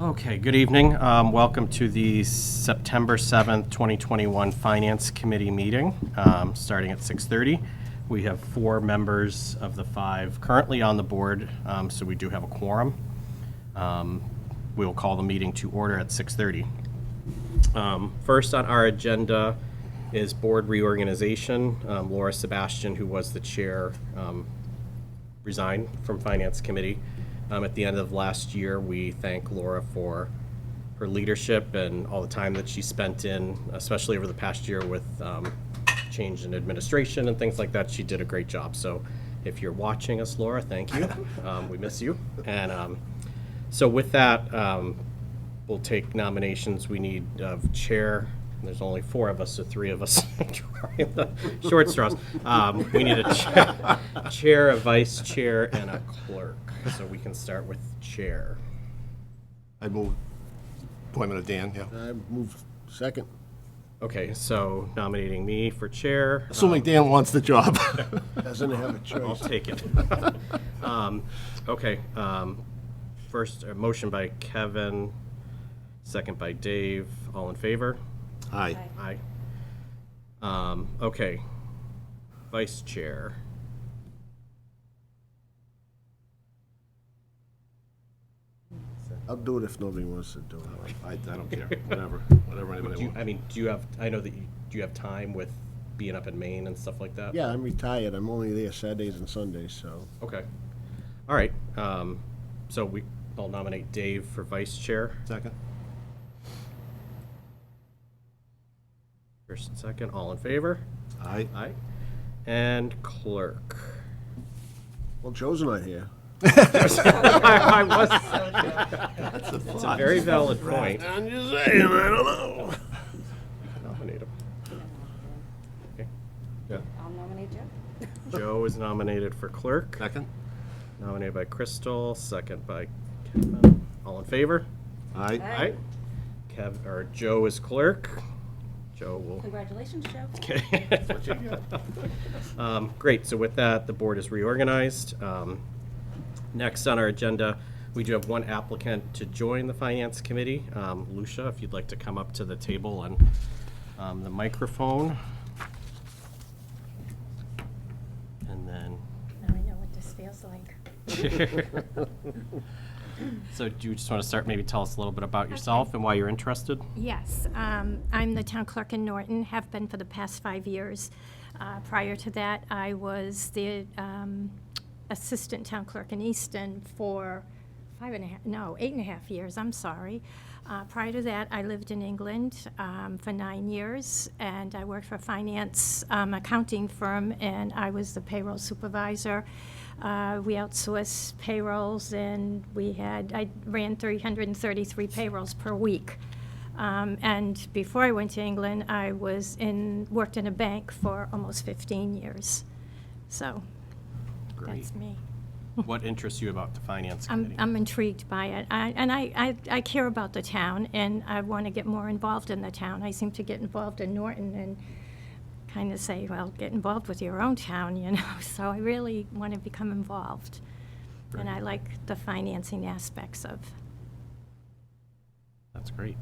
Okay, good evening. Welcome to the September 7th, 2021 Finance Committee meeting, starting at 6:30. We have 4 members of the 5 currently on the board, so we do have a quorum. We will call the meeting to order at 6:30. First on our agenda is board reorganization. Laura Sebastian, who was the chair, resigned from Finance Committee. At the end of last year, we thank Laura for her leadership and all the time that she spent in, especially over the past year with change in administration and things like that. She did a great job. So if you're watching us, Laura, thank you. We miss you. And so with that, we'll take nominations. We need chair. There's only 4 of us, so 3 of us trying the short straws. We need a chair, a vice chair, and a clerk. So we can start with chair. I move appointment of Dan, yeah. I move second. Okay, so nominating me for chair. Assuming Dan wants the job. Doesn't have a I'll choice. take it. Okay, first, a motion by Kevin, second by Dave. All in favor? Aye. Aye. Okay, vice chair. I'll do it if nobody wants to do it. I don't care, whatever anybody wants. Do you have, I know that do you have time with being up in Maine and stuff like that? Yeah, I'm retired. I'm only there Saturdays and Sundays, so. Okay. All right, so I'll nominate Dave for vice chair. Second? First and second, all in favor? Aye. Aye. And clerk. Well, Joe's not here. I was, That's a it's a very valid point. I'm just saying, I don't know. Nominate him. Okay. Yeah. I'll nominate Joe. Joe is nominated for clerk. Second? Nominated by Crystal, second by Kevin. All in favor? Aye. Aye. Joe is clerk. Joe will. Congratulations, Joe. Okay. Great, so with that, the board is reorganized. Next on our agenda, we do have 1 applicant to join the Finance Committee. Lucia, if you'd like to come up to the table and the microphone. And then, Now I know what this feels like. so do you just want to start, maybe tell us a little bit about yourself and why you're interested? Yes, I'm the town clerk in Norton, have been for the past 5 years. Prior to that, I was the assistant town clerk in Easton for 8.5 years, I'm sorry. Prior to that, I lived in England for 9 years, and I worked for a finance accounting firm, and I was the payroll supervisor. We outsourced payrolls, and I ran 333 payrolls per week. And before I went to England, I worked in a bank for almost 15 years. So Great. that's me. What interests you about the Finance Committee? I'm intrigued by it. I care about the town, and I want to get more involved in the town. I seem to get involved in Norton and kind of say, well, get involved with your own town, you know. So I really want to become involved. And I like the financing aspects of. That's great.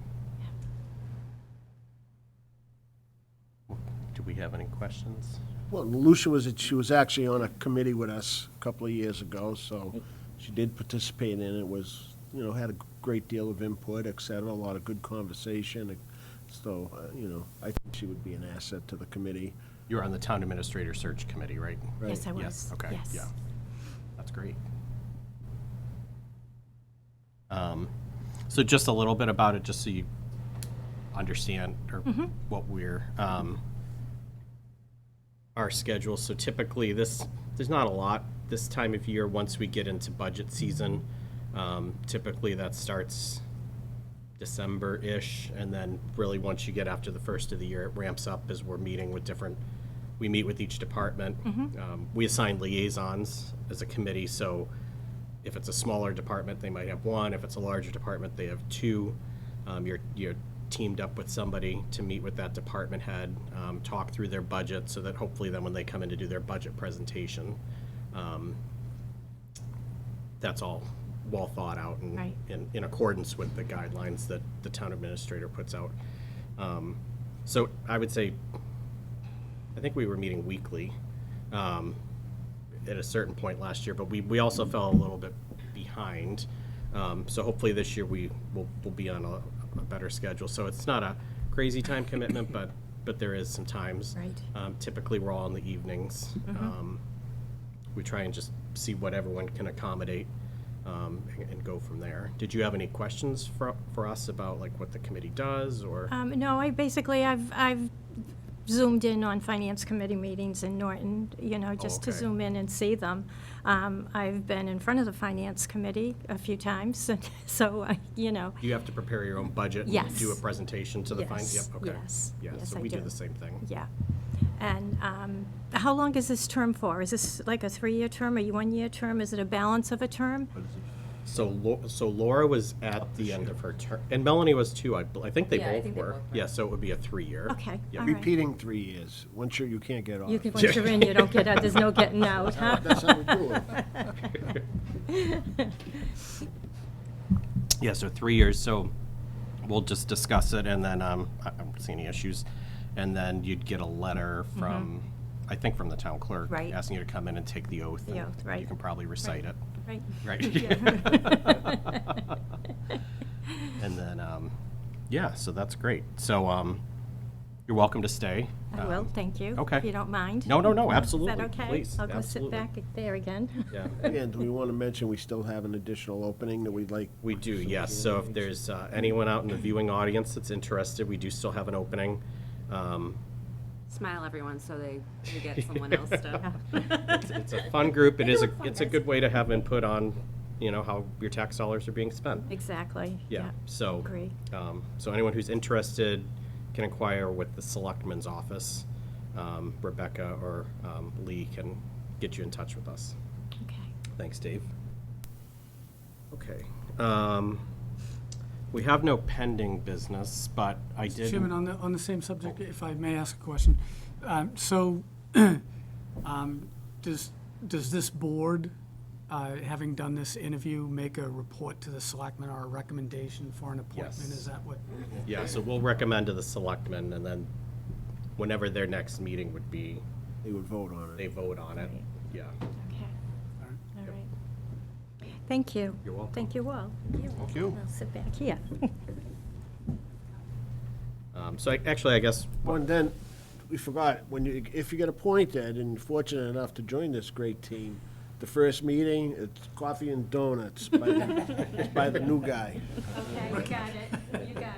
Do we have any questions? Well, Lucia she was actually on a committee with us a couple of years ago, so she did participate in it. Was, had a great deal of input, et cetera, a lot of good conversation. So, I think she would be an asset to the committee. You're on the Town Administrator Search Committee, right? Right. Yes, I was. Yes, okay, Yes. yeah. That's great. So just a little bit about it, just so you understand what we're, our schedule. So typically there's not a lot this time of year once we get into budget season. Typically that starts December-ish, and then really once you get after the first of the year, it ramps up as we're meeting with we meet with each department. We assign liaisons as a committee, so if it's a smaller department, they might have 1. If it's a larger department, they have 2. You're teamed up with somebody to meet with that department head, talk through their budget, so that hopefully then when they come in to do their budget presentation, that's all well thought out and Right. in accordance with the guidelines that the town administrator puts out. So I would say, I think we were meeting weekly at a certain point last year, but we also fell a little bit behind. So hopefully this year we'll be on a better schedule. So it's not a crazy time commitment, but there is some times. Right. Typically, we're all in the evenings. We try and just see what everyone can accommodate and go from there. Did you have any questions for us about like what the committee does or? No, I've zoomed in on finance committee meetings in Norton, just to okay. zoom in and see them. I've been in front of the finance committee a few times, so, You have to prepare your own budget and Yes. do a presentation to the Yes, Yep, okay. yes, Yeah, yes, so I we do do. the same thing. yeah. And how long is this term for? Is this like a 3-year term, a 1-year term? Is it a balance of a term? So Laura was at the end of her term, and Melanie was too. I think they Yeah, I both think they were. both were. Yeah, so it would be a 3-year. Okay, Yep. all right. Repeating 3 years. Once you can't get off. You can, once you're in, you don't get out, there's no getting out, huh? That's how we do it. Yeah, so 3 years. So we'll just discuss it, and then I don't see any issues, and then you'd get a letter from, I think, from the town clerk, Mm-hmm. Right. asking you to come in and take the oath. The and oath, right. You can probably recite it. Right. Right. And then, yeah, so that's great. So you're welcome to stay. I will, thank you. okay. If you don't mind. No, absolutely. Is that okay? Please, I'll go absolutely. sit back there again. Yeah. And do we want to mention we still have an additional opening that we'd like? We do, yes. So if there's anyone out in the viewing audience that's interested, we do still have an opening. Smile, everyone, so they get someone else to. It's a fun group. It's a good way to have input on, how your tax dollars are being spent. Exactly. Yeah, so. Agree. So anyone who's interested can inquire with the selectman's office. Rebecca or Lee can get you in touch with us. Okay. Thanks, Dave. Okay. We have no pending business, but I did. Chairman, on the same subject, if I may ask a question. Does this board, having done this interview, make a report to the selectmen or a recommendation for an appointment? Yes. Is that what? Yeah, so we'll recommend to the selectmen, and then whenever their next meeting would be, They would vote on they it. vote on it. Right. Yeah. Okay. All right. Thank you. You're welcome. Thank you all. Thank you. I'll sit back here. So I guess, Well, and then, we forgot, if you get appointed and fortunate enough to join this great team, the first meeting, it's coffee and donuts by the new guy. Okay, you got it. You got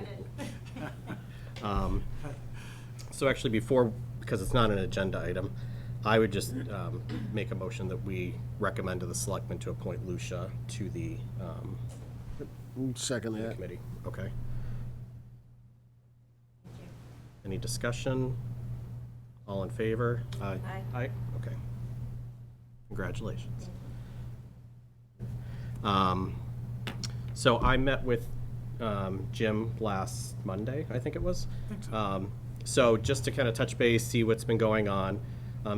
it. so actually before, because it's not an agenda item, I would just make a motion that we recommend to the selectmen to appoint Lucia to the Second that. committee. Okay. Any discussion? All in favor? Aye. Aye, okay. Congratulations. So I met with Jim last Monday, I think it was. So just to kind of touch base, see what's been going on.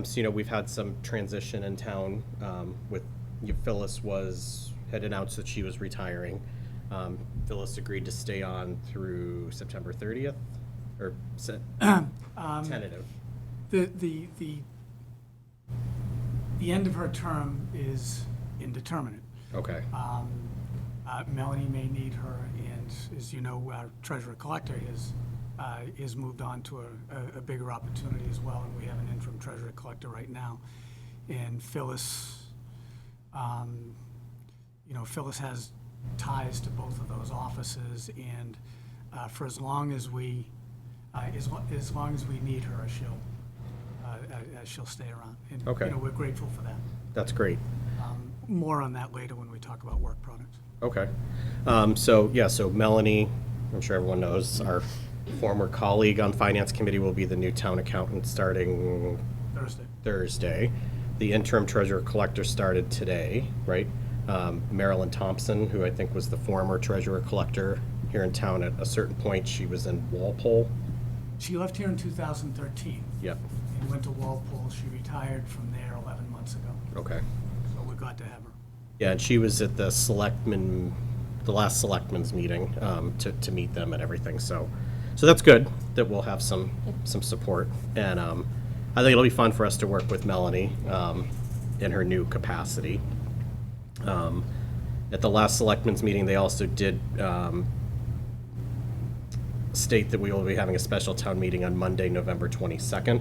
So, we've had some transition in town with, Phyllis had announced that she was retiring. Phyllis agreed to stay on through September 30th, or tentative. The end of her term is indeterminate. Okay, Melanie may need her, and as you know, our treasurer collector is moved on to a bigger opportunity as well, and we have an interim treasurer collector right now. And Phyllis, Phyllis has ties to both of those offices, and for as long as we need her, she'll stay around. And, Okay. we're grateful for that. that's great. More on that later when we talk about work products. Okay. So Melanie, I'm sure everyone knows, our former colleague on Finance Committee will be the new town accountant starting Thursday. The interim treasurer collector started today, right? Marilyn Thompson, who I think was the former treasurer collector here in town at a certain point, she was in Walpole. She left here in 2013 Yep, and went to Walpole. She retired from there 11 months ago. okay. So we're glad to have her. Yeah, and she was at the last selectmen's meeting, to meet them and everything, so that's good, that we'll have some support, and, I think it'll be fun for us to work with Melanie, in her new capacity. At the last selectmen's meeting, they also did, state that we will be having a special town meeting on Monday, November 22nd.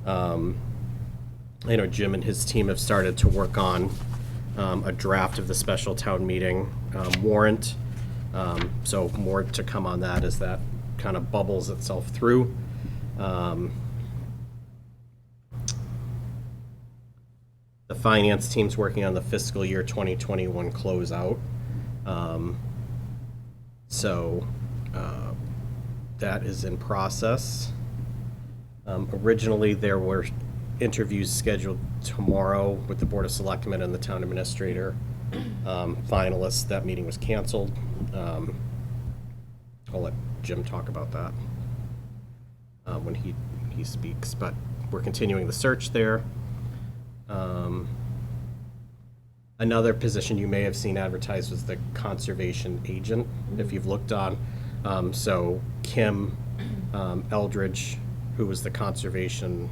I know Jim and his team have started to work on a draft of the special town meeting warrant. So more to come on that as that kind of bubbles itself through. The finance team's working on the fiscal year 2021 closeout. So that is in process. Originally, there were interviews scheduled tomorrow with the Board of Selectmen and the Town Administrator. Finalists, that meeting was canceled. I'll let Jim talk about that when he speaks, but we're continuing the search there. Another position you may have seen advertised was the conservation agent, if you've looked on. So Kim Eldridge, who was the conservation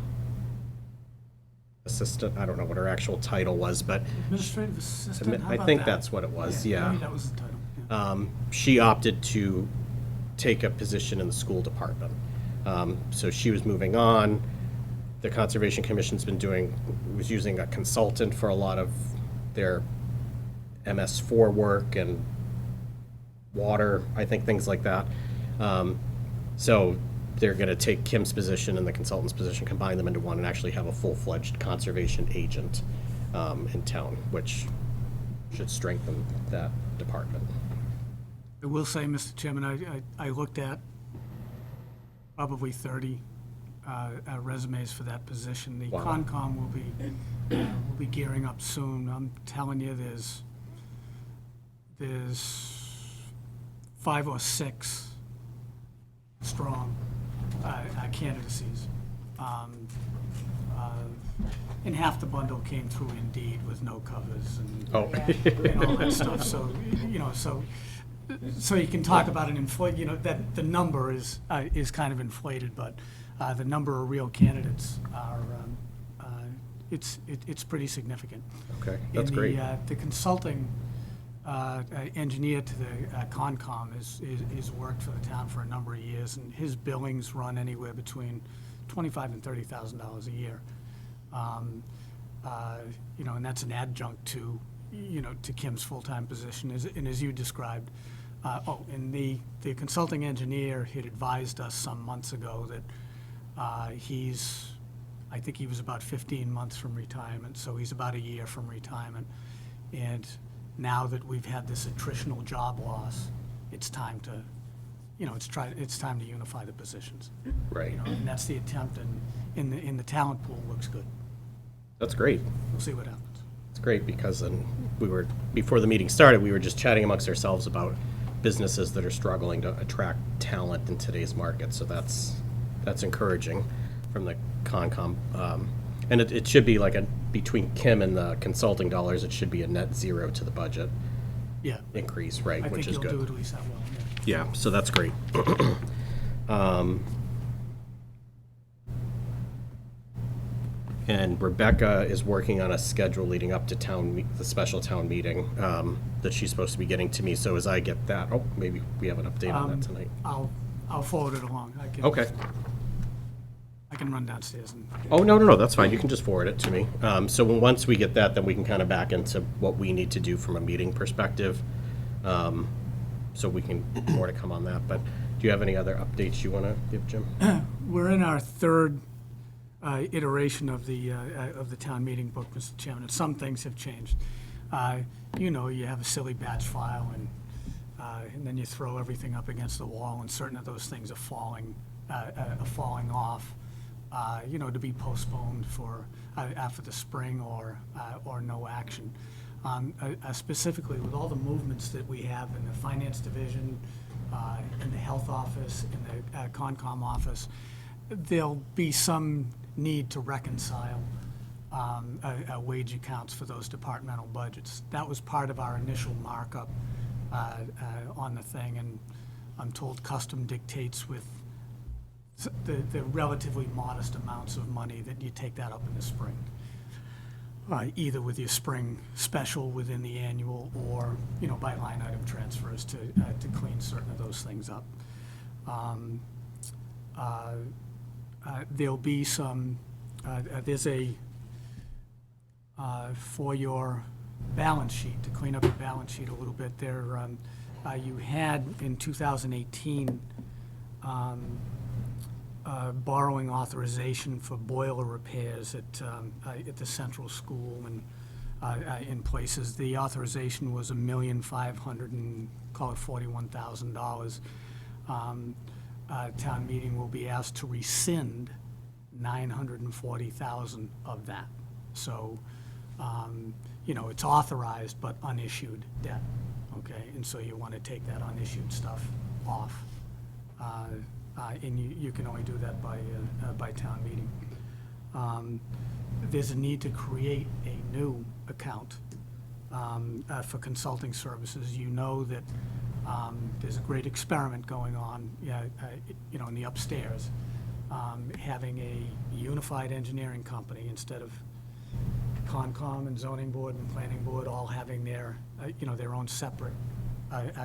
assistant, I don't know what her actual title was, but Administrative assistant, how I about think that? that's what it was, yeah. Maybe that was the title. Yeah. She opted to take a position in the school department. So she was moving on. The Conservation Commission's was using a consultant for a lot of their MS4 work and water, I think, things like that. So they're going to take Kim's position and the consultant's position, combine them into one, and actually have a full-fledged conservation agent in town, which should strengthen that department. I will say, Mr. Chairman, I looked at probably 30 resumes for that position. The Wow. Concom will be gearing up soon. I'm telling you, there's 5 or 6 strong candidacies. And half the bundle came through Indeed with no covers and and all that stuff. So, so you can talk about that the number is kind of inflated, but the number of real candidates are, it's pretty significant. Okay, that's great. The consulting engineer to the Concom is worked for the town for a number of years, and his billings run anywhere between $25,000 and $30,000 a year. And that's an adjunct to Kim's full-time position, and as you described. And the consulting engineer had advised us some months ago that I think he was about 15 months from retirement, so he's about a year from retirement. And now that we've had this attritional job loss, it's time to, it's time to unify the positions. Right. And that's the attempt, and in the talent pool looks good. That's great. We'll see what happens. It's great because before the meeting started, we were just chatting amongst ourselves about businesses that are struggling to attract talent in today's market. So that's encouraging from the Concom. And it should be between Kim and the consulting dollars, it should be a net zero to the budget Yeah. increase, right? I Which think is you'll good. do at least that well, yeah. Yeah, so that's great. And Rebecca is working on a schedule leading up to the special town meeting that she's supposed to be getting to me. So as I get that, maybe we have an update on that tonight. I'll forward it along. Okay. I can run downstairs and. Oh, no, that's fine. You can just forward it to me. So once we get that, then we can kind of back into what we need to do from a meeting perspective. So we can, more to come on that. But do you have any other updates you want to give, Jim? We're in our third iteration of the town meeting book, Mr. Chairman, and some things have changed. You have a silly batch file, and then you throw everything up against the wall, and certain of those things are falling off, to be postponed for after the spring or no action. Specifically, with all the movements that we have in the finance division, in the health office, in the Concom office, there'll be some need to reconcile wage accounts for those departmental budgets. That was part of our initial markup on the thing, and I'm told custom dictates with the relatively modest amounts of money that you take that up in the spring. Either with your spring special within the annual or, by line item transfers to clean certain of those things up. There'll be some, there's a, for your balance sheet, to clean up your balance sheet a little bit, there, you had in 2018, borrowing authorization for boiler repairs at the central school and in places. The authorization was $1,500,000 and call it $41,000. Town meeting will be asked to rescind $940,000 of that. So, it's authorized but unissued debt, okay? And so you want to take that unissued stuff off. And you can only do that by town meeting. There's a need to create a new account for consulting services. You know that there's a great experiment going on, in the upstairs, having a unified engineering company instead of Concom and zoning board and planning board all having their own separate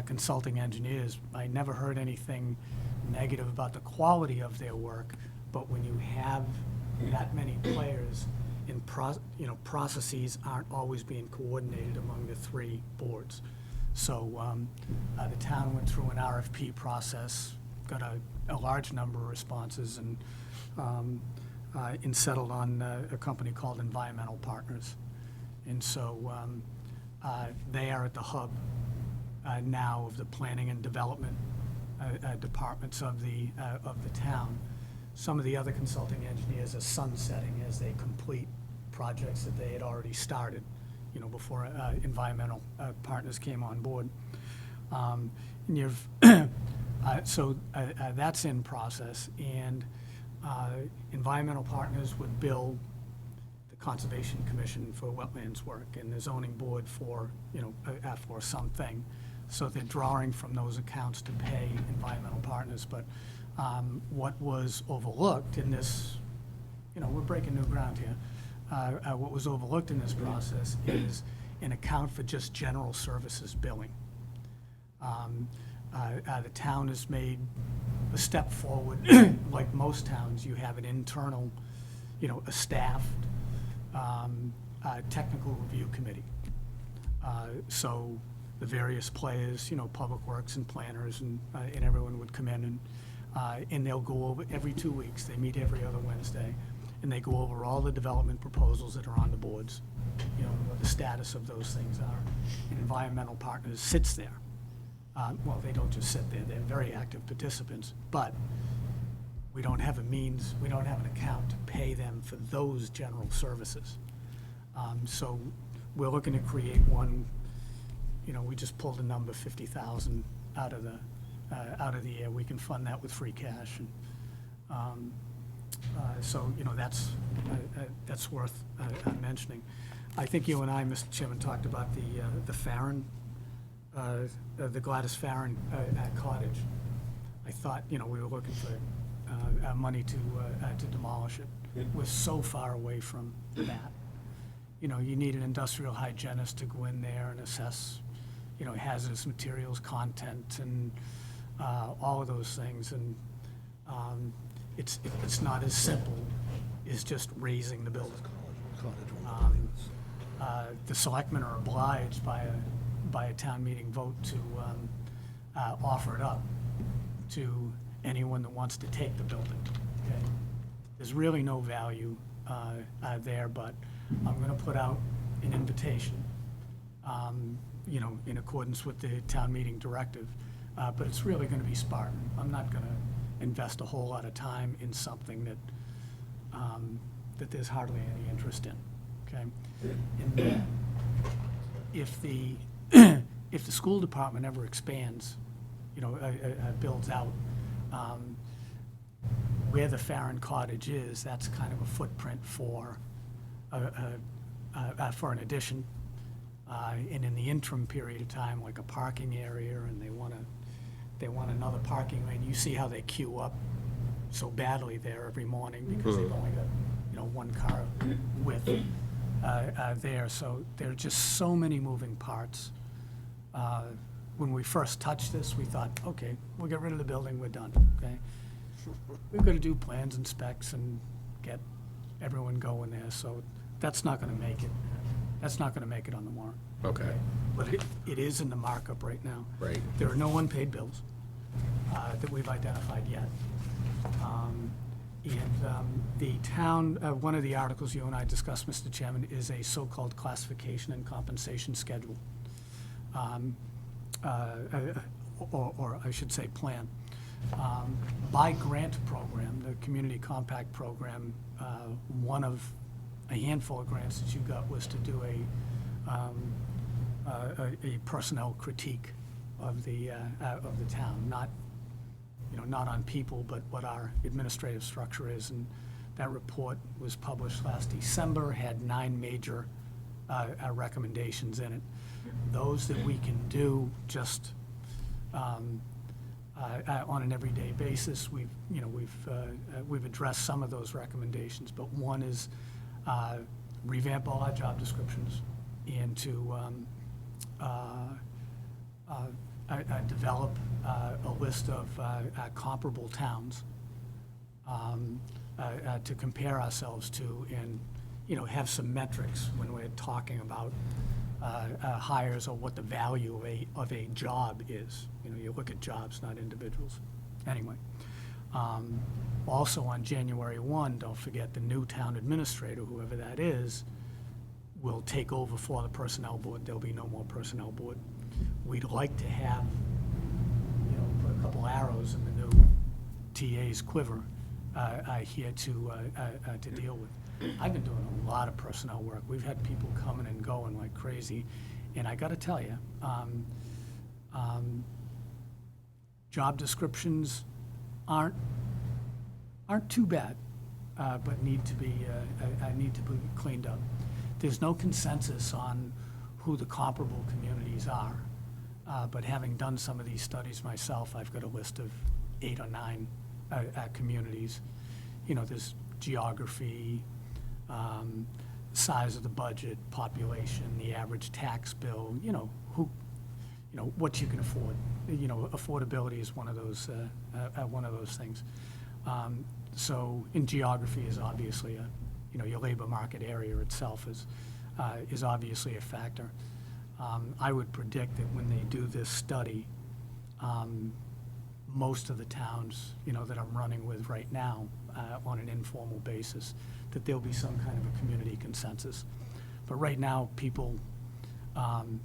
consulting engineers. I never heard anything negative about the quality of their work, but when you have that many players in processes aren't always being coordinated among the three boards. So the town went through an RFP process, got a large number of responses, and settled on a company called Environmental Partners. And so they are at the hub now of the planning and development departments of the town. Some of the other consulting engineers are sunsetting as they complete projects that they had already started, before Environmental Partners came on board. And you've so that's in process, and Environmental Partners would bill the Conservation Commission for wetlands work and the zoning board for for something. So they're drawing from those accounts to pay Environmental Partners. But what was overlooked in this, we're breaking new ground here. What was overlooked in this process is an account for just general services billing. The town has made a step forward. Like most towns, you have an internal, a staffed technical review committee. So the various players, Public Works and planners and everyone would come in and they'll go over every 2 weeks. They meet every other Wednesday, and they go over all the development proposals that are on the boards, what the status of those things are. And Environmental Partners sits there. Well, they don't just sit there, they're very active participants, but we don't have an account to pay them for those general services. So we're looking to create one. We just pulled a number, 50,000 out of the air. We can fund that with free cash. And so, that's worth mentioning. I think you and I, Mr. Chairman, talked about the Farron, the Gladys Farron cottage. I thought, we were looking for money to demolish it. We're so far away from that. You need an industrial hygienist to go in there and assess, hazardous materials content and all of those things. And it's not as simple as just raising the building. The selectmen are obliged by a town meeting vote to offer it up to anyone that wants to take the building. Okay? There's really no value there, but I'm going to put out an invitation, in accordance with the town meeting directive, but it's really going to be Spartan. I'm not going to invest a whole lot of time in something that there's hardly any interest in. Okay, and then if the school department ever expands, builds out where the Farron Cottage is, that's kind of a footprint for for an addition. And in the interim period of time, like a parking area, and they want another parking lane. You see how they queue up so badly there every morning because they've only got, one car width there. So there are just so many moving parts. When we first touched this, we thought, okay, we'll get rid of the building, we're done, okay? We've got to do plans and specs and get everyone going there, so that's not gonna make it. That's not gonna make it on the warrant. Okay. But it is in the markup right now. Right. There are no unpaid bills that we've identified yet. The town, one of the articles you and I discussed, Mr. Chairman, is a so-called classification and compensation schedule. Or I should say plan. By grant program, the Community Compact Program, one of a handful of grants that you got was to do a personnel critique of the town, not on people, but what our administrative structure is. And that report was published last December, had 9 major recommendations in it. Those that we can do just on an everyday basis. We've addressed some of those recommendations, but one is revamp all our job descriptions and to develop a list of comparable towns to compare ourselves to, and have some metrics when we're talking about hires or what the value of a job is. You look at jobs, not individuals. Anyway, also on January 1, don't forget the new town administrator, whoever that is, will take over for the personnel board. There'll be no more personnel board. We'd like to have, put a couple arrows in the new TA's quiver here to deal with. I've been doing a lot of personnel work. We've had people coming and going like crazy. And I got to tell you, job descriptions aren't too bad, but need to be cleaned up. There's no consensus on who the comparable communities are. But having done some of these studies myself, I've got a list of 8 or 9 communities. There's geography, size of the budget, population, the average tax bill, what you can afford. Affordability is one of those things. So in geography is obviously your labor market area itself is obviously a factor. I would predict that when they do this study, most of the towns, that I'm running with right now on an informal basis, that there'll be some kind of a community consensus. But right now, people, and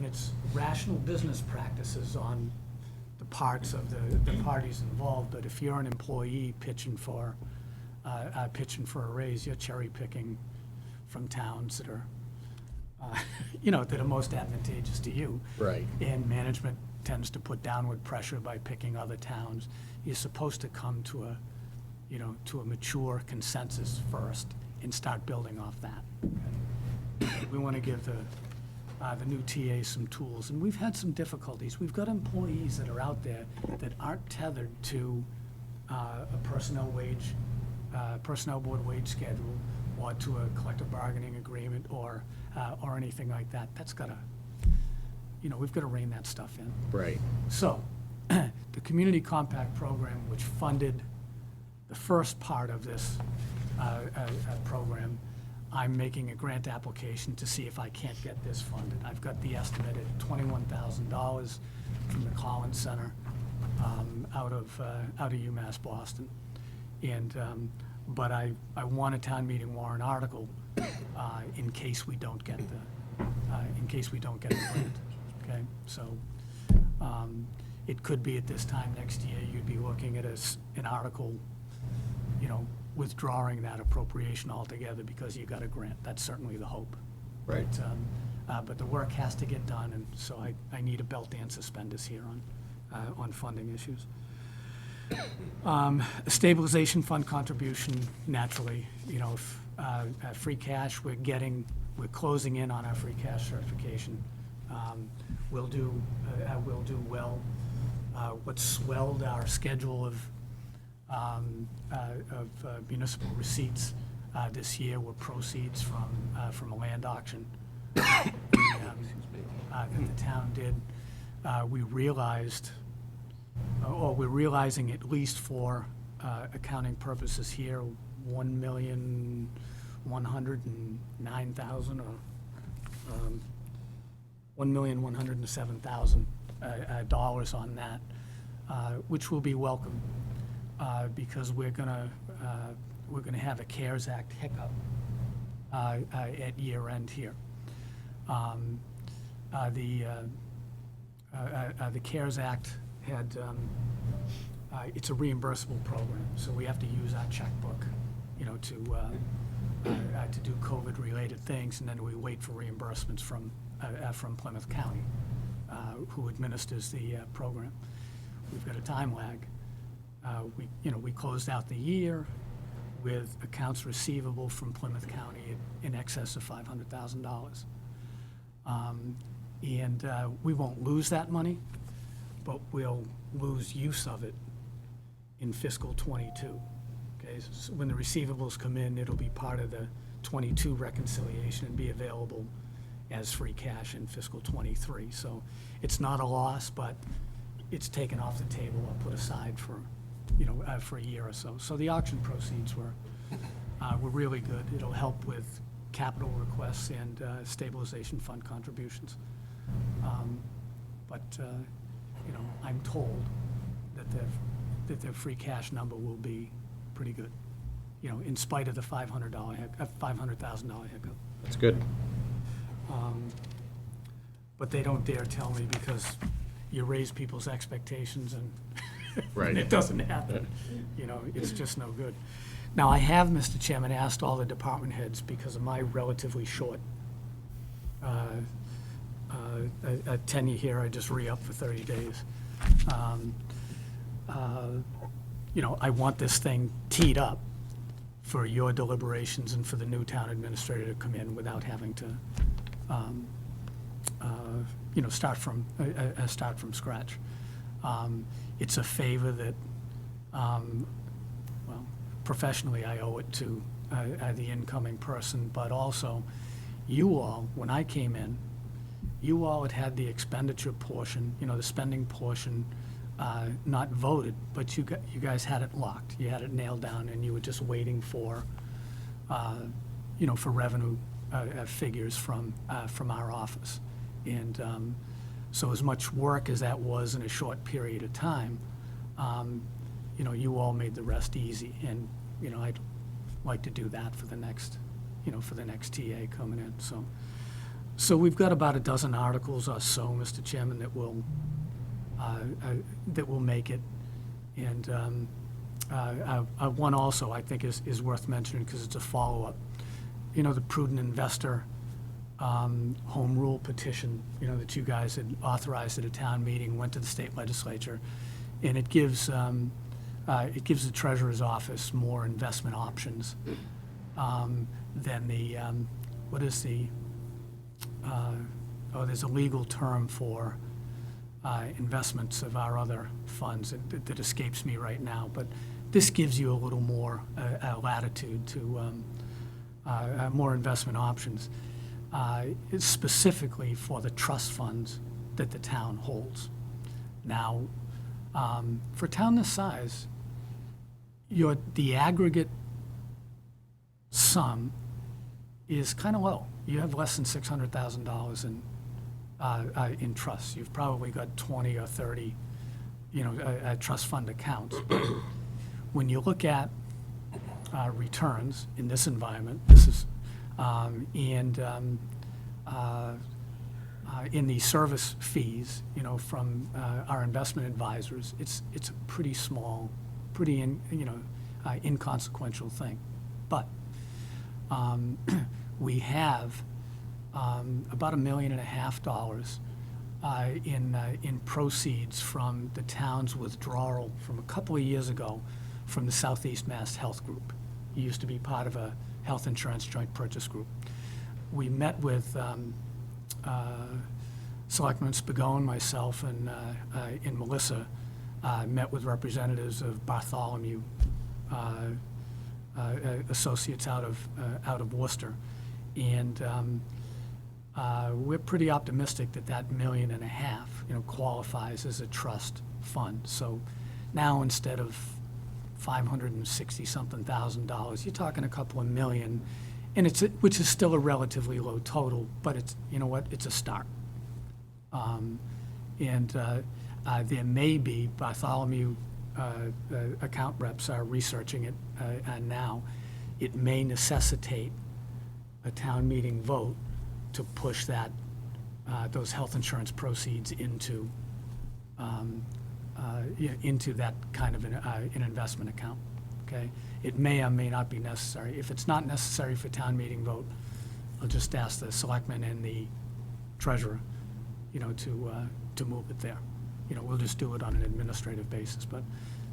it's rational business practices on the parts of the parties involved, but if you're an employee pitching for a raise, you're cherry picking from towns that are, that are most advantageous to you. Right. And management tends to put downward pressure by picking other towns. You're supposed to come to a mature consensus first and start building off that. Okay? We want to give the new TA some tools, and we've had some difficulties. We've got employees that are out there that aren't tethered to a personnel board wage schedule, or to a collective bargaining agreement, or anything like that. That's got to, we've got to rein that stuff in. Right. So, the Community Compact Program, which funded the first part of this program, I'm making a grant application to see if I can't get this funded. I've got the estimate at $21,000 from the Collins Center out of UMass Boston. And, but I want a town meeting warrant article in case we don't get the grant. Okay, so it could be at this time next year you'd be looking at an article, withdrawing that appropriation altogether because you got a grant. That's certainly the hope. Right. But the work has to get done, and so I need a belt and suspenders here on funding issues. A stabilization fund contribution, naturally, if free cash, we're closing in on our free cash certification. We'll do well. What swelled our schedule of municipal receipts this year were proceeds from a land auction that the town did. We're realizing, at least for accounting purposes here, $1,109,000 or $1,107,000 on that, which will be welcome because we're gonna have a CARES Act hiccup at year end here. The CARES Act had, it's a reimbursable program, so we have to use our checkbook, to do COVID-related things, and then we wait for reimbursements from Plymouth County, who administers the program. We've got a time lag. We closed out the year with accounts receivable from Plymouth County in excess of $500,000. And we won't lose that money, but we'll lose use of it in fiscal '22. Okay, so when the receivables come in, it'll be part of the '22 reconciliation and be available as free cash in fiscal '23. So it's not a loss, but it's taken off the table or put aside for a year or so. So the auction proceeds were really good. It'll help with capital requests and stabilization fund contributions. I'm told that their free cash number will be pretty good, in spite of the $500,000 hiccup. That's good. But they don't dare tell me because you raise people's expectations and Right. it doesn't happen. It's just no good. Now, I have, Mr. Chairman, asked all the department heads, because of my relatively short tenure here, I just re-upped for 30 days. I want this thing teed up for your deliberations and for the new town administrator to come in without having to, start from scratch. It's a favor that, professionally I owe it to the incoming person, but also you all, when I came in, you all had the expenditure portion, the spending portion, not voted, but you guys had it locked. You had it nailed down, and you were just waiting for, for revenue figures from our office. And so as much work as that was in a short period of time, you all made the rest easy. And, I'd like to do that for the next, for the next TA coming in. So we've got about a dozen articles or so, Mr. Chairman, that will make it. And one also I think is worth mentioning because it's a follow-up. The prudent investor home rule petition, that you guys had authorized at a town meeting, went to the state legislature, and it gives the treasurer's office more investment options than the what is the there's a legal term for investments of our other funds that escapes me right now, but this gives you a little more latitude to more investment options. It's specifically for the trust funds that the town holds. Now, for a town this size, the aggregate sum is kind of low. You have less than $600,000 in trusts. You've probably got 20 or 30, trust fund accounts. When you look at returns in this environment, this is in the service fees, from our investment advisors, it's a pretty small, pretty inconsequential thing. But we have about $1.5 million in proceeds from the town's withdrawal from a couple of years ago from the Southeast Mass Health Group. It used to be part of a Health Insurance Joint Purchase Group. We met with Selectman Spigone, myself, and Melissa, met with representatives of Bartholomew Associates out of Worcester. And we're pretty optimistic that that $1.5 million, qualifies as a trust fund. So now, instead of $560-something thousand, you're talking a couple of million, and which is still a relatively low total, but it's, you know what, it's a start. There may be, Bartholomew account reps are researching it now, it may necessitate a town meeting vote to push that, those health insurance proceeds into that kind of an investment account, okay? It may or may not be necessary. If it's not necessary for town meeting vote, I'll just ask the selectman and the treasurer, to move it there. We'll just do it on an administrative basis, but,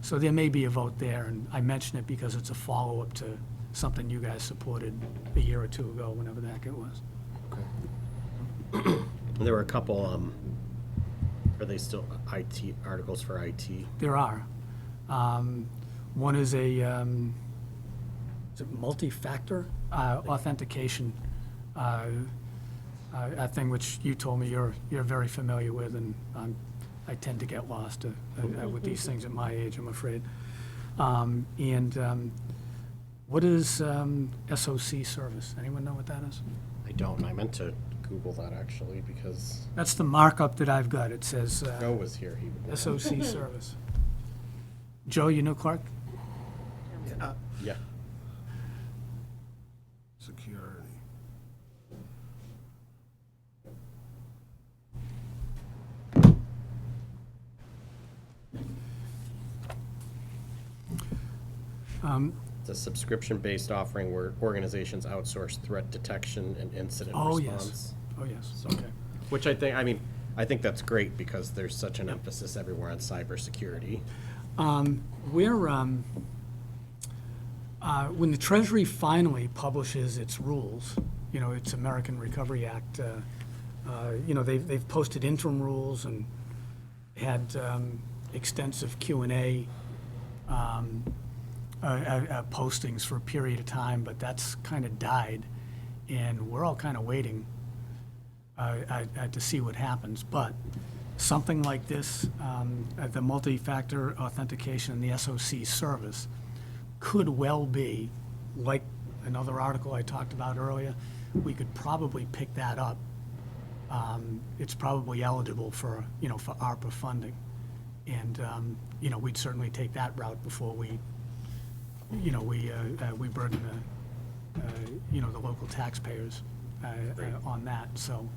so there may be a vote there, and I mention it because it's a follow-up to something you guys supported a year or two ago, whenever the heck it was. There were a couple, are they still IT, articles for IT? There are. One is a is it multi-factor authentication, a thing which you told me you're very familiar with, and I tend to get lost with these things at my age, I'm afraid. What is SOC service? Anyone know what that is? I don't, and I meant to Google that actually, because That's the markup that I've got. It says Joe was here, he would know. SOC service. Joe, you know Clark? Yeah. Security. It's a subscription-based offering where organizations outsource threat detection and incident Oh, response. yes. Oh, yes. So- Okay. Which I think that's great because there's such an emphasis everywhere on cybersecurity. When the Treasury finally publishes its rules, its American Recovery Act, they've posted interim rules and had extensive Q&A postings for a period of time, but that's kind of died, and we're all kind of waiting to see what happens. But something like this, the multi-factor authentication and the SOC service, could well be, like another article I talked about earlier, we could probably pick that up. It's probably eligible for ARPA funding. And, we'd certainly take that route before we burden the local taxpayers on that. So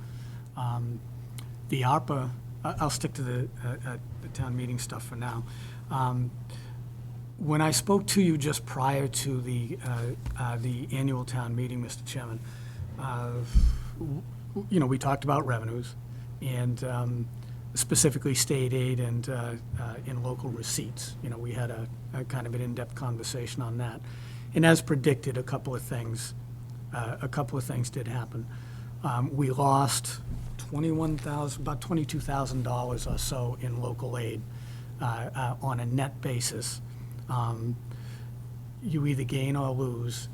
the ARPA, I'll stick to the town meeting stuff for now. When I spoke to you just prior to the annual town meeting, Mr. Chairman, we talked about revenues and specifically state aid and in local receipts. We had a kind of an in-depth conversation on that. And as predicted, a couple of things did happen. We lost about $22,000 or so in local aid on a net basis. You either gain or lose.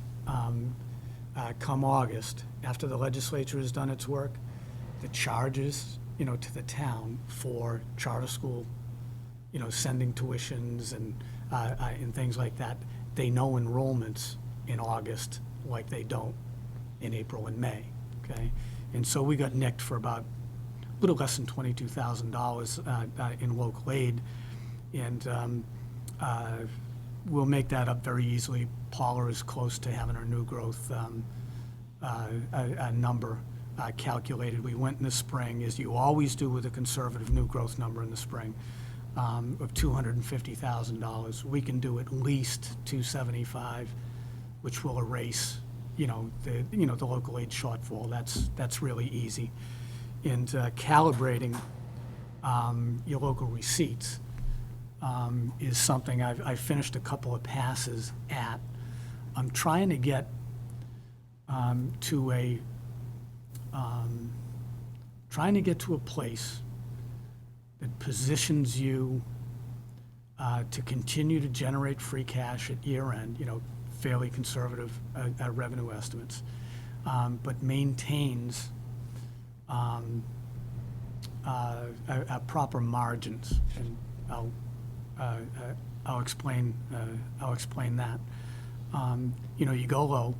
Come August, after the legislature has done its work, the charges, to the town for charter school, sending tuitions and things like that, they know enrollments in August like they don't in April and May, okay? And so we got nicked for about a little less than $22,000 in local aid, and we'll make that up very easily. Paula is close to having her new growth number calculated. We went in the spring, as you always do with a conservative new growth number in the spring, of $250,000. We can do at least $275,000, which will erase, the local aid shortfall. That's really easy. And calibrating your local receipts is something I've finished a couple of passes at. I'm trying to get to trying to get to a place that positions you to continue to generate free cash at year end, fairly conservative revenue estimates, but maintains proper margins, and I'll explain that. You go low.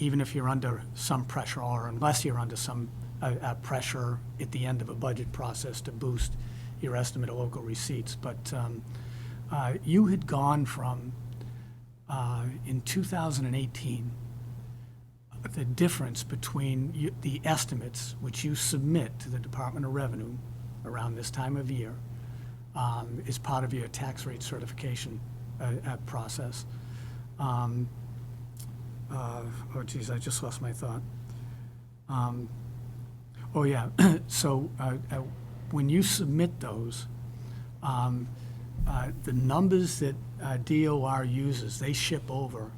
Even if you're under some pressure, or unless you're under some pressure at the end of a budget process to boost your estimate of local receipts. But you had gone from, in 2018, the difference between the estimates which you submit to the Department of Revenue around this time of year as part of your tax rate certification process. Oh geez, I just lost my thought. Oh yeah, so when you submit those, the numbers that DOR uses, they ship over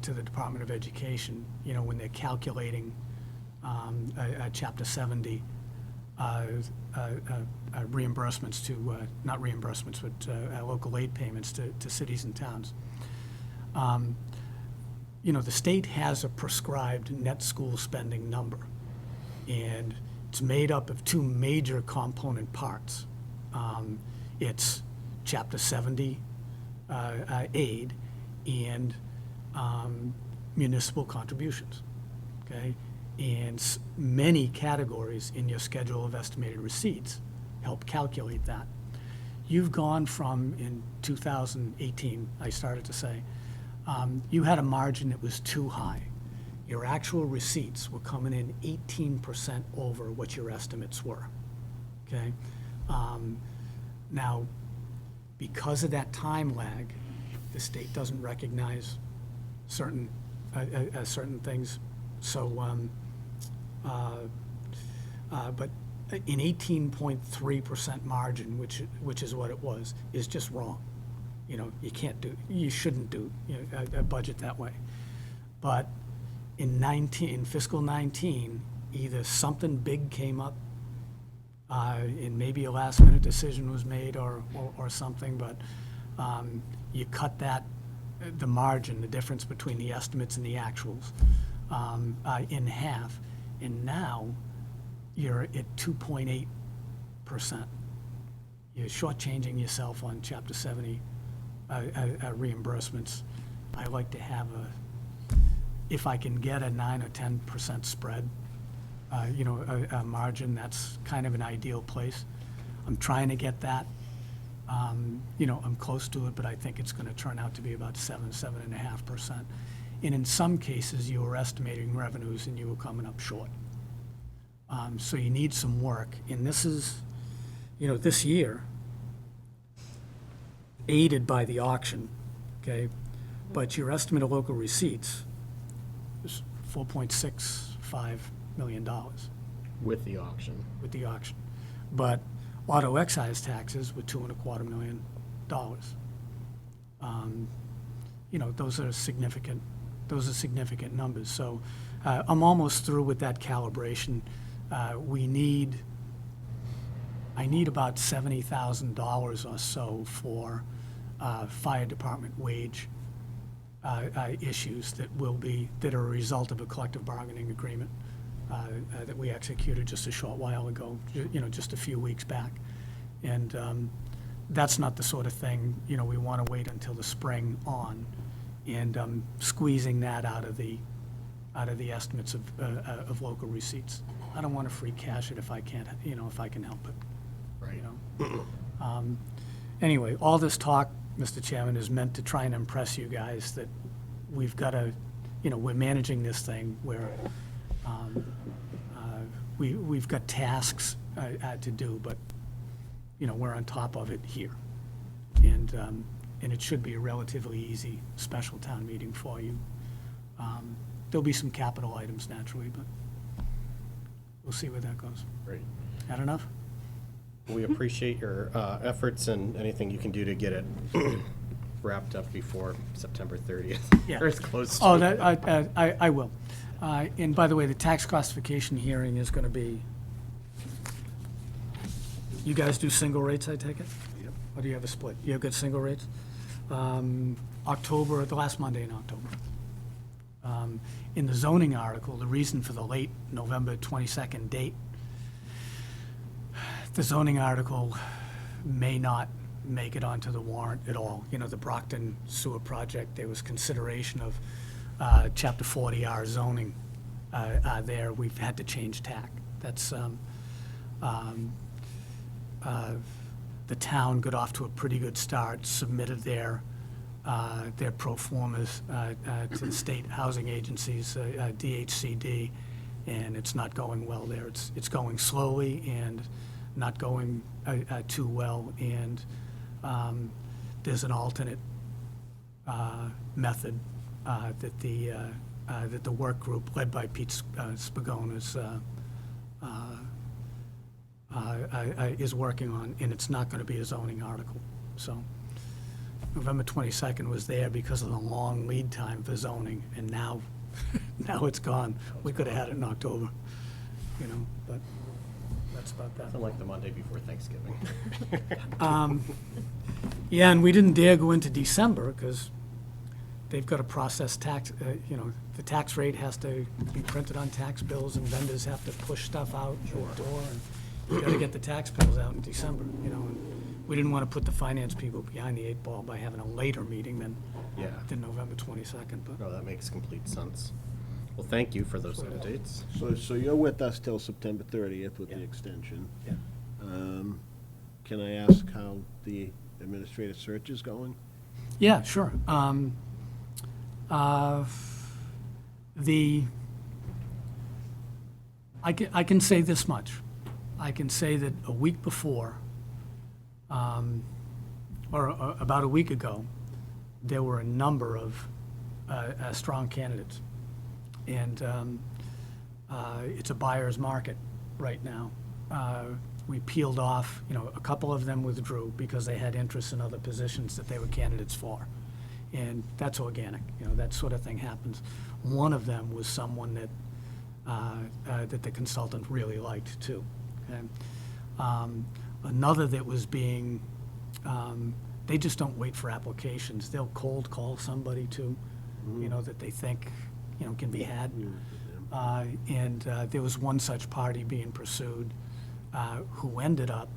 to the Department of Education, when they're calculating Chapter 70 reimbursements to, not reimbursements, but local aid payments to cities and towns. The state has a prescribed net school spending number, and it's made up of two major component parts. It's Chapter 70 aid and municipal contributions, okay? And many categories in your schedule of estimated receipts help calculate that. You've gone from, in 2018, I started to say, you had a margin that was too high. Your actual receipts were coming in 18% over what your estimates were, okay? Now, because of that time lag, the state doesn't recognize certain things. So, but an 18.3% margin, which is what it was, is just wrong. You shouldn't do a budget that way. But in fiscal 19, either something big came up, and maybe a last minute decision was made or something, but you cut the margin, the difference between the estimates and the actuals, in half, and now you're at 2.8%. You're shortchanging yourself on Chapter 70 reimbursements. I like to have if I can get a 9 or 10% spread, a margin, that's kind of an ideal place. I'm trying to get that. I'm close to it, but I think it's going to turn out to be about 7.5%. And in some cases, you were estimating revenues and you were coming up short. So you need some work. And this is, this year, aided by the auction, okay? But your estimate of local receipts is $4.65 million With the auction. with the auction. But auto excise taxes were $2.25 million. Those are significant numbers. So I'm almost through with that calibration. I need about $70,000 or so for fire department wage issues that are a result of a collective bargaining agreement that we executed just a short while ago, just a few weeks back. And that's not the sort of thing, we want to wait until the spring on, and squeezing that out of the estimates of local receipts. I don't want to free cash it if I can't, if I can help it. Right. Anyway, all this talk, Mr. Chairman, is meant to try and impress you guys that we've got to, we're managing this thing where we've got tasks to do, but, we're on top of it here. And it should be a relatively easy special town meeting for you. There'll be some capital items naturally, but we'll see where that goes. Great. That enough? We appreciate your efforts and anything you can do to get it wrapped up before September 30th. Yeah. Or as close to. Oh, that, I will. And by the way, the tax classification hearing is gonna be, you guys do single rates, I take it? Yep. Or do you have a split? You have good single rates? October, the last Monday in October. In the zoning article, the reason for the late November 22nd date, the zoning article may not make it onto the warrant at all. You know, the Brockton Sewer Project, there was consideration of Chapter 40R zoning there. We've had to change tack. That's, the town got off to a pretty good start, submitted their pro formas to the state housing agencies, DHCD, and it's not going well there. It's going slowly and not going too well, and there's an alternate method that the work group led by Pete Spagonis is working on, and it's not going to be a zoning article. So November 22nd was there because of the long lead time for zoning, and now it's gone. We could have had it in October, you know, but that's about that. Nothing like the Monday before Thanksgiving. Yeah, and we didn't dare go into December because they've got to process tax, you know, the tax rate has to be printed on tax bills, and vendors have to push stuff out the door, and you got to get the tax bills out in December, you know. And we didn't want to put the finance people behind the 8 ball by having a later meeting than Yeah. November 22nd, but No, that makes complete sense. Well, thank you for those updates. So you're with us till September 30th with the Yeah. extension. Yeah. Can I ask how the administrative search is going? yeah, sure. I can say this much. I can say that a week before, or about a week ago, there were a number of strong candidates. And it's a buyer's market right now. We peeled off, you know, a couple of them withdrew because they had interest in other positions that they were candidates for. And that's organic, you know, that sort of thing happens. One of them was someone that that the consultant really liked too. Okay? Another that was being, they just don't wait for applications. They'll cold call somebody too, you know, that they think, you know, can be had. And there was one such party being pursued who ended up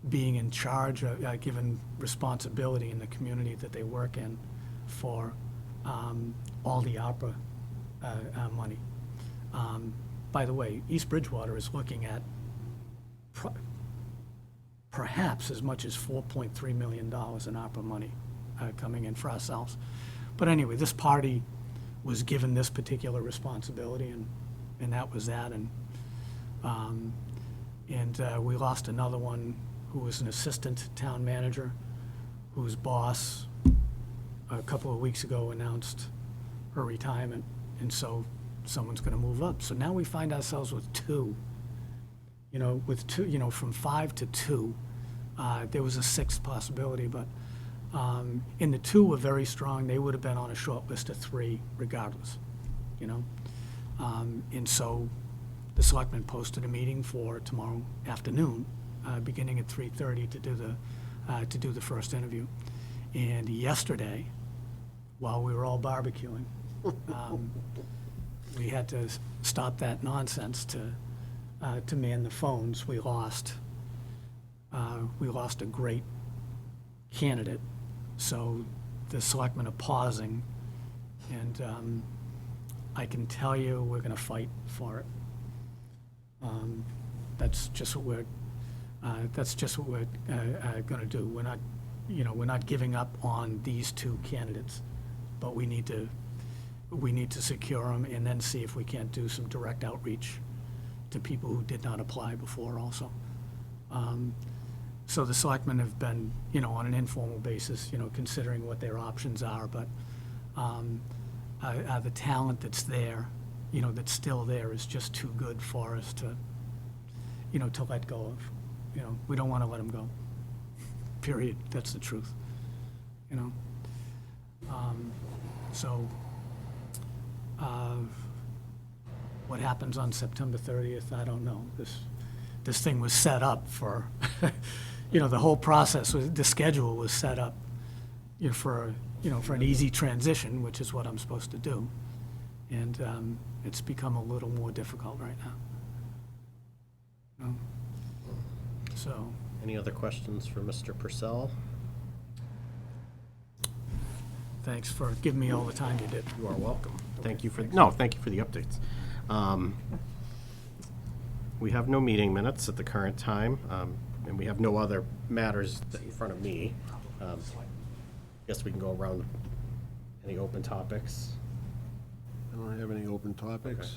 being in charge, given responsibility in the community that they work in for all the ARPA money. By the way, East Bridgewater is looking at perhaps as much as $4.3 million in ARPA money coming in for ourselves. But anyway, this party was given this particular responsibility, and that was that. And we lost another one who was an assistant town manager, whose boss a couple of weeks ago announced her retirement, and so someone's going to move up. So now we find ourselves with two, you know, from 5 to 2. There was a 6th possibility, but and the 2 were very strong. They would have been on a short list of 3 regardless, you know. And so the selectmen posted a meeting for tomorrow afternoon, beginning at 3:30 to do the first interview. And yesterday, while we were all barbecuing, we had to stop that nonsense to man the phones. We lost a great candidate, so the selectmen are pausing, and I can tell you we're going to fight for it. That's just what we're going to do. We're not giving up on these 2 candidates, but we need to secure them and then see if we can't do some direct outreach to people who did not apply before also. So the selectmen have been, you know, on an informal basis, you know, considering what their options are, but the talent that's there, you know, that's still there is just too good for us to, you know, to let go of. You know, we don't want to let them go. period. That's the truth, you know? So, what happens on September 30th, I don't know. This thing was set up for, you know, the whole process, the schedule was set up, you know, for an easy transition, which is what I'm supposed to do. And it's become a little more difficult right now. You know? So, Any other questions for Mr. Purcell? thanks for giving me all the time you did. You are welcome. Thank you for the updates. We have no meeting minutes at the current time, and we have no other matters in front of me. Guess we can go around any open topics. I don't have any open topics.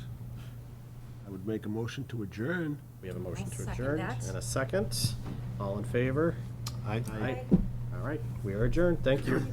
I would make a motion to adjourn. We have a motion I'll to second adjourn that. and a second. All in favor? Aye. All right, we are adjourned. Thank you.